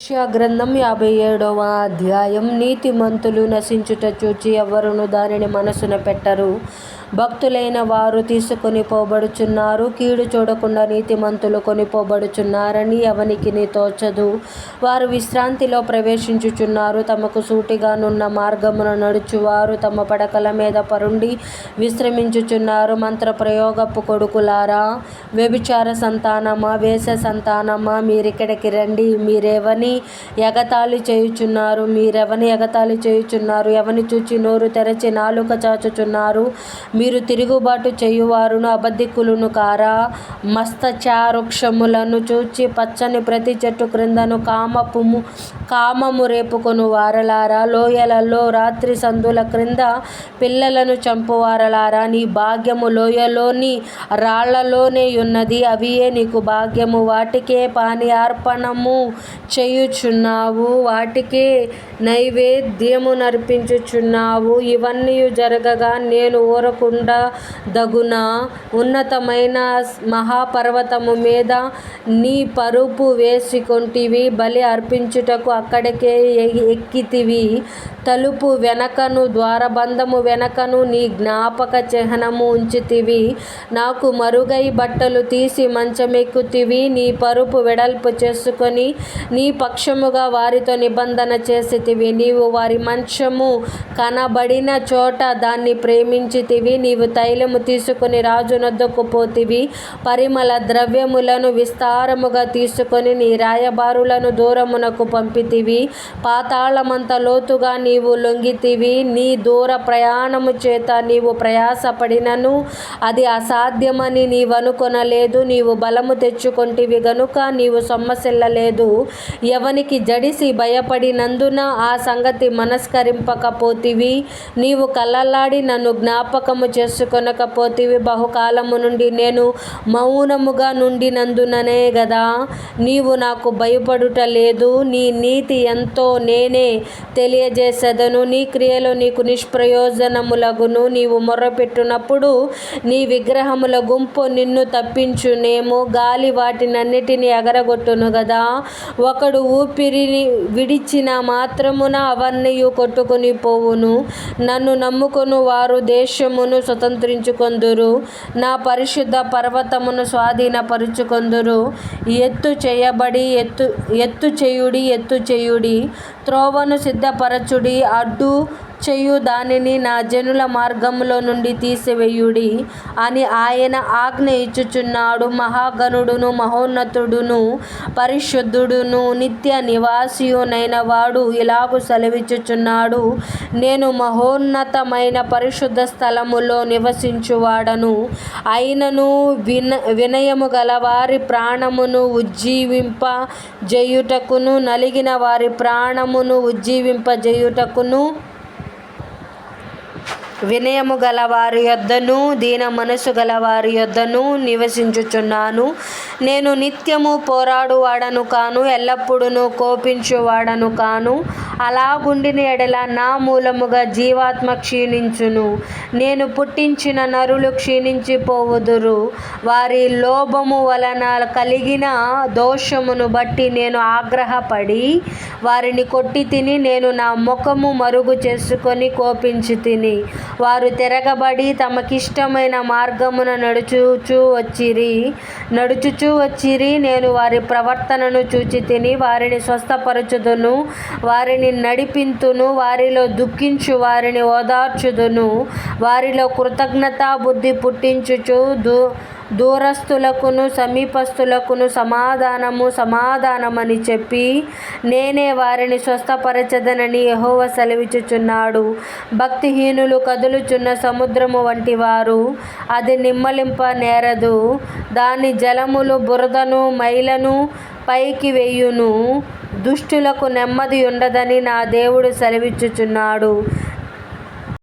యెషయా గ్రంథం 57వ అధ్యాయం. నీతిమంతులు నశించుట చూచి ఎవ్వరును దానిని మనసున పెట్టరు. భక్తులైన వారు తీసుకొని పోబడుచున్నారు. కీడు చూడకుండా నీతిమంతులు కొనిపోబడుచున్నారని ఎవనికిని తోచదు. వారు విశ్రాంతిలో ప్రవేశించుచున్నారు. తమకు సూటిగానున్న మార్గమున నడుచువారు తమ పడకల మీద పరుండి విశ్రమించుచున్నారు. మంత్రప్రయోగపు కొడుకులారా, వ్యభిచార సంతానమా, వేశ్య సంతానమా, మీరిక్కడికి రండి. మీరెవని ఎగతాళి చేయుచున్నారు? మీరెవని ఎగతాళి చేయుచున్నారు? ఎవని చూచి నోరు తెరచి నాలుక చాచుచున్నారు? మీరు తిరుగుబాటు చేయువారును అబద్ధికులను కారా? మస్తచారుక్షములను చూచి పచ్చని ప్రతి చెట్టు క్రిందను కామము రేపుకొను వారలారా, లోయలలో రాత్రి సందుల క్రింద పిల్లలను చంపువారలారా, నీ భాగ్యము లోయలోని రాళ్లలోనే ఉన్నది. అవియే నీకు భాగ్యము. వాటికే పానీయార్పణము చేయుచున్నావు, వాటికే నైవేద్యము నర్పించుచున్నావు. ఇవన్నీ జరగగా నేను ఊరకుండా దగునా? ఉన్నతమైన మహాపర్వతము మీద నీ పరుపు వేసికొంటివి. బలి అర్పించుటకు అక్కడికే ఎక్కితివి. తలుపు వెనకను ద్వారబంధము వెనకను నీ జ్ఞాపక చిహ్నము ఉంచితివి. నాకు మరుగై బట్టలు తీసి మంచమెక్కుతివి. నీ పరుపు వెడల్పు చేసుకొని నీ పక్షముగా వారితో నిబంధన చేసితివి. నీవు వారి మంచము కనబడిన చోట దాన్ని ప్రేమించితివి. నీవు తైలము తీసుకొని రాజునొద్దకు పోతివి. పరిమళ ద్రవ్యములను విస్తారముగా తీసుకొని నీ రాయబారులను దూరమునకు పంపితివి. పాతాళమంత లోతుగా నీవు లొంగితివి. నీ దూర ప్రయాణము చేత నీవు ప్రయాసపడినను అది అసాధ్యమని నీవనుకొనలేదు. నీవు బలము తెచ్చుకొంటివి గనుక నీవు సొమ్మసిల్లలేదు. ఎవనికి జడిసి భయపడినందున ఆ సంగతి మనస్కరింపకపోతివి. నీవు కల్లలాడి నన్ను జ్ఞాపకము చేసుకొనకపోతివి. బహుకాలము నుండి నేను మౌనముగా నుండినందుననే గదా నీవు నాకు భయపడుట లేదు. నీ నీతి ఎంతో నేనే తెలియజేసేదను. నీ క్రియలు నీకు నిష్ప్రయోజనములగును. నీవు మొర్రపెట్టునప్పుడు నీ విగ్రహముల గుంపు నిన్ను తప్పించునేమో. గాలి వాటినన్నిటినీ ఎగరగొట్టును గదా. ఒకడు ఊపిరిని విడిచిన మాత్రమున అవన్నీ కొట్టుకొని పోవును. నన్ను నమ్ముకొను వారు దేశమును స్వతంత్రించుకొందురు, నా పరిశుద్ధ పర్వతమును స్వాధీనపరుచుకొందురు. ఎత్తు చేయుడి, త్రోవను సిద్ధపరచుడి. అడ్డు చేయు దానిని నా జనుల మార్గములో నుండి తీసివేయుడి అని ఆయన ఆజ్ఞ ఇచ్చుచున్నాడు. మహాగణుడును మహోన్నతుడును పరిశుద్ధుడును నిత్య నివాసియునైన వాడు ఇలాగు సెలవిచ్చుచున్నాడు. నేను మహోన్నతమైన పరిశుద్ధ స్థలములో నివసించువాడను. అయినను వినయము గల వారి ప్రాణమును ఉజ్జీవింపజేయుటకును నలిగిన వారి ప్రాణమును ఉజ్జీవింపజేయుటకును వినయము గల వారి యొద్దను దీన మనసు గల వారి యొద్దను నివసించుచున్నాను. నేను నిత్యము పోరాడువాడను కాను, ఎల్లప్పుడూ కోపించువాడను కాను. అలాగుండిన ఎడల నా మూలముగా జీవాత్మ క్షీణించును. నేను పుట్టించిన నరులు క్షీణించిపోవుదురు. వారి లోభము వలన కలిగిన దోషమును బట్టి నేను ఆగ్రహపడి వారిని కొట్టి తిని. నేను నా ముఖము మరుగు చేసుకొని కోపించి తిని. వారు తిరగబడి తమకిష్టమైన మార్గమున నడుచుచూ వచ్చిరి. నేను వారి ప్రవర్తనను చూచి తిని. వారిని స్వస్థపరచుదును, వారిని నడిపింతును. వారిలో దుఃఖించు వారిని ఓదార్చుదును. వారిలో కృతజ్ఞతా బుద్ధి పుట్టించుచు దూరస్థులకును సమీపస్థులకును సమాధానమని చెప్పి నేనే వారిని స్వస్థపరచదనని యెహోవా సెలవిచ్చుచున్నాడు. భక్తిహీనులు కదులుచున్న సముద్రము వంటి వారు. అది నిమ్మలింప నేరదు. దాని జలములు బురదను మైలను పైకి వేయును. దుష్టులకు నెమ్మది ఉండదని నా దేవుడు సెలవిచ్చుచున్నాడు.